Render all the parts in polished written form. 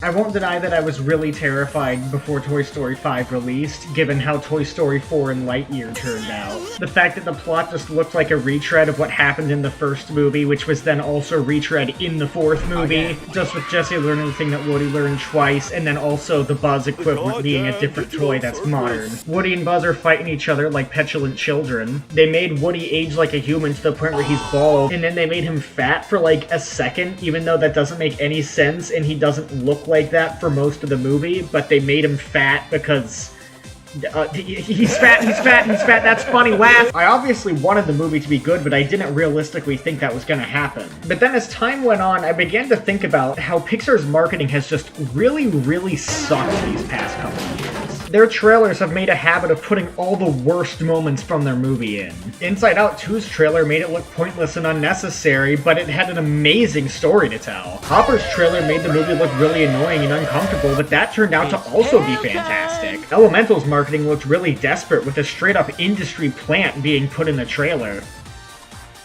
I won't deny that I was really terrified before Toy Story 5 released, given how Toy Story 4 and Lightyear turned out. The fact that the plot just looked like a retread of what happened in the first movie, which was then also retread in the fourth movie, just with Jessie learning the thing that Woody learned twice, and then also the Buzz equivalent being a different toy that's modern. Woody and Buzz are fighting each other like petulant children. They made Woody age like a human to the point where he's bald, and then they made him fat for like a second, even though that doesn't make any sense, and he doesn't look like that for most of the movie, but they made him fat because he's fat, that's funny, laugh. I obviously wanted the movie to be good, but I didn't realistically think that was gonna happen. But then as time went on, I began to think about how Pixar's marketing has just really sucked these past couple of years. Their trailers have made a habit of putting all the worst moments from their movie in. Inside Out 2's trailer made it look pointless and unnecessary, but it had an amazing story to tell. Hopper's trailer made the movie look really annoying and uncomfortable, but that turned out to also be fantastic. Elemental's marketing looked really desperate, with a straight-up industry plant being put in the trailer.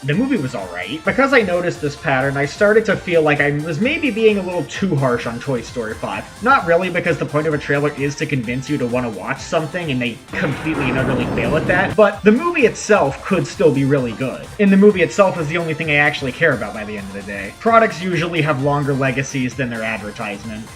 The movie was alright. Because I noticed this pattern, I started to feel like I was maybe being a little too harsh on Toy Story 5. Not really, because the point of a trailer is to convince you to want to watch something, and they completely and utterly fail at that, but the movie itself could still be really good. And the movie itself is the only thing I actually care about by the end of the day. Products usually have longer legacies than their advertisement.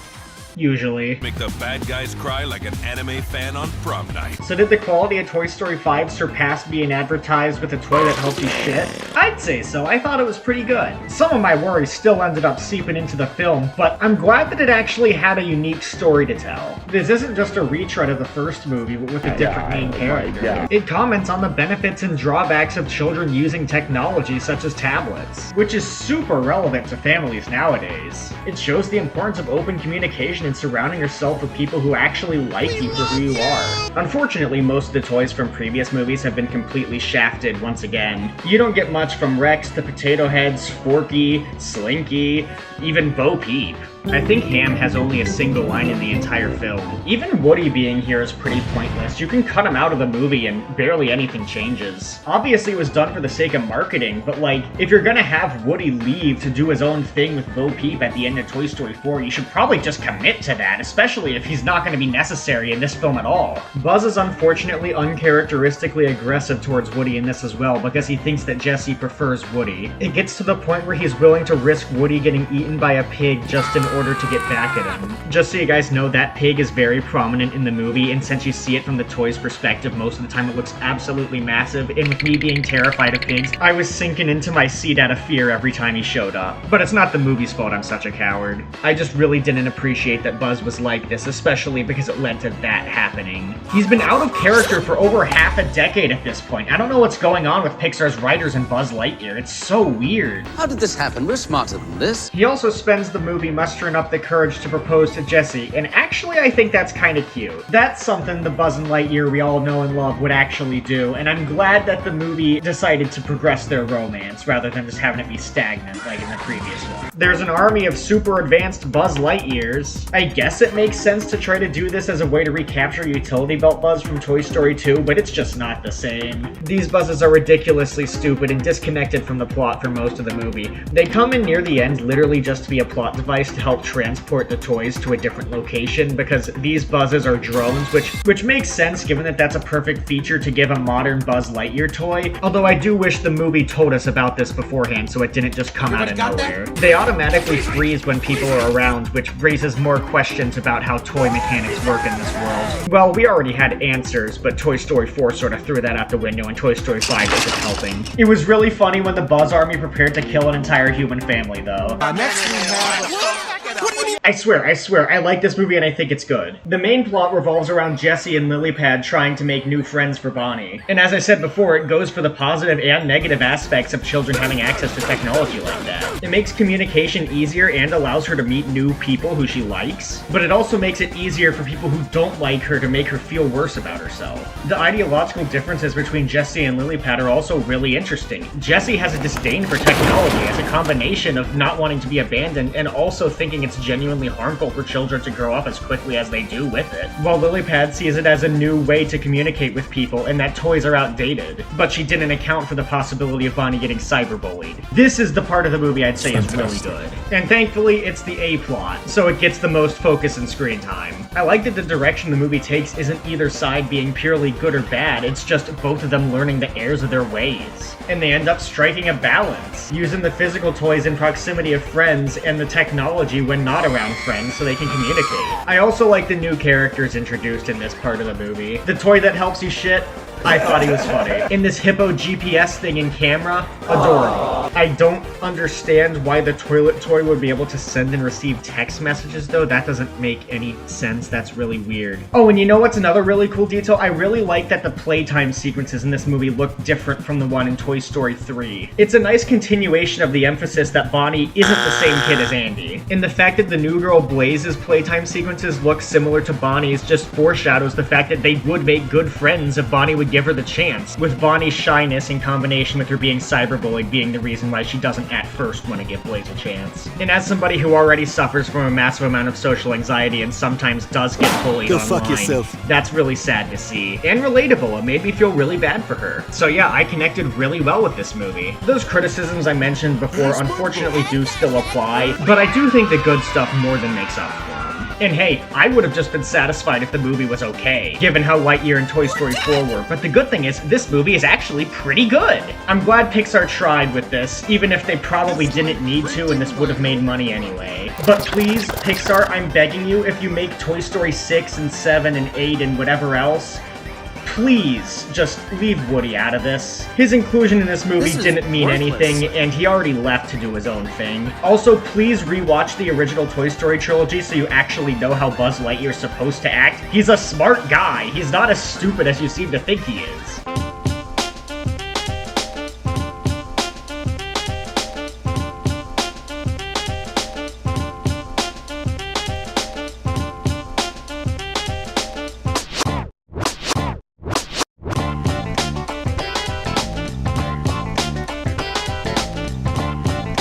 Usually. Make the bad guys cry like an anime fan on prom night. So did the quality of Toy Story 5 surpass being advertised with a toy that helps you shit? I'd say so. I thought it was pretty good. Some of my worries still ended up seeping into the film, but I'm glad that it actually had a unique story to tell. This isn't just a retread of the first movie, but with a different main character. It comments on the benefits and drawbacks of children using technology such as tablets, which is super relevant to families nowadays. It shows the importance of open communication and surrounding yourself with people who actually like you for who you are. Unfortunately, most of the toys from previous movies have been completely shafted once again. You don't get much from Rex, the Potato Heads, Forky, Slinky, even Bo Peep. I think Ham has only a single line in the entire film. Even Woody being here is pretty pointless. You can cut him out of the movie and barely anything changes. Obviously it was done for the sake of marketing, but like, if you're gonna have Woody leave to do his own thing with Bo Peep at the end of Toy Story 4, you should probably just commit to that, especially if he's not gonna be necessary in this film at all. Buzz is unfortunately uncharacteristically aggressive towards Woody in this as well, because he thinks that Jessie prefers Woody. It gets to the point where he's willing to risk Woody getting eaten by a pig just in order to get back at him. Just so you guys know, that pig is very prominent in the movie, and since you see it from the toy's perspective, most of the time it looks absolutely massive, and with me being terrified of pigs, I was sinking into my seat out of fear every time he showed up. But it's not the movie's fault I'm such a coward. I just really didn't appreciate that Buzz was like this, especially because it led to that happening. He's been out of character for over half a decade at this point. I don't know what's going on with Pixar's writers and Buzz Lightyear. It's so weird. How did this happen? We're smarter than this. He also spends the movie mustering up the courage to propose to Jessie, and actually I think that's kinda cute. That's something the Buzz and Lightyear we all know and love would actually do, and I'm glad that the movie decided to progress their romance rather than just having it be stagnant like in the previous one. There's an army of super advanced Buzz Lightyears. I guess it makes sense to try to do this as a way to recapture Utility Belt Buzz from Toy Story 2, but it's just not the same. These Buzzes are ridiculously stupid and disconnected from the plot for most of the movie. They come in near the end literally just to be a plot device to help transport the toys to a different location, because these Buzzes are drones, which makes sense given that that's a perfect feature to give a modern Buzz Lightyear toy, although I do wish the movie told us about this beforehand so it didn't just come out of nowhere. They automatically freeze when people are around, which raises more questions about how toy mechanics work in this world. Well, we already had answers, but Toy Story 4 sort of threw that out the window, and Toy Story 5 isn't helping. It was really funny when the Buzz Army prepared to kill an entire human family, though. Next we have... I swear, I like this movie and I think it's good. The main plot revolves around Jessie and Lilypad trying to make new friends for Bonnie. And as I said before, it goes for the positive and negative aspects of children having access to technology like that. It makes communication easier and allows her to meet new people who she likes, but it also makes it easier for people who don't like her to make her feel worse about herself. The ideological differences between Jessie and Lilypad are also really interesting. Jessie has a disdain for technology as a combination of not wanting to be abandoned and also thinking it's genuinely genuinely harmful for children to grow up as quickly as they do with it. While Lilypad sees it as a new way to communicate with people and that toys are outdated. But she didn't account for the possibility of Bonnie getting cyberbullied. This is the part of the movie I'd say is really good. And thankfully, it's the A-plot, so it gets the most focus and screen time. I like that the direction the movie takes isn't either side being purely good or bad, it's just both of them learning the errors of their ways. And they end up striking a balance, using the physical toys in proximity of friends and the technology when not around friends so they can communicate. I also like the new characters introduced in this part of the movie. The toy that helps you shit, I thought he was funny. In this hippo GPS thing in camera, adorable. I don't understand why the toilet toy would be able to send and receive text messages though. That doesn't make any sense. That's really weird. Oh, and you know what's another really cool detail? I really like that the playtime sequences in this movie look different from the one in Toy Story 3. It's a nice continuation of the emphasis that Bonnie isn't the same kid as Andy. And the fact that the new girl Blaze's playtime sequences look similar to Bonnie's just foreshadows the fact that they would make good friends if Bonnie would give her the chance, with Bonnie's shyness in combination with her being cyberbullied being the reason why she doesn't at first want to give Blaze a chance. And as somebody who already suffers from a massive amount of social anxiety and sometimes does get bullied online, fuck yourself. That's really sad to see. And relatable, it made me feel really bad for her. So yeah, I connected really well with this movie. Those criticisms I mentioned before unfortunately do still apply, but I do think the good stuff more than makes up for them. And hey, I would have just been satisfied if the movie was okay, given how Lightyear and Toy Story 4 were, but the good thing is, this movie is actually pretty good! I'm glad Pixar tried with this, even if they probably didn't need to and this would have made money anyway. But please, Pixar, I'm begging you, if you make Toy Story 6 and 7 and 8 and whatever else, please, just leave Woody out of this. His inclusion in this movie didn't mean anything, and he already left to do his own thing. Also, please rewatch the original Toy Story trilogy so you actually know how Buzz Lightyear's supposed to act. He's a smart guy. He's not as stupid as you seem to think he is.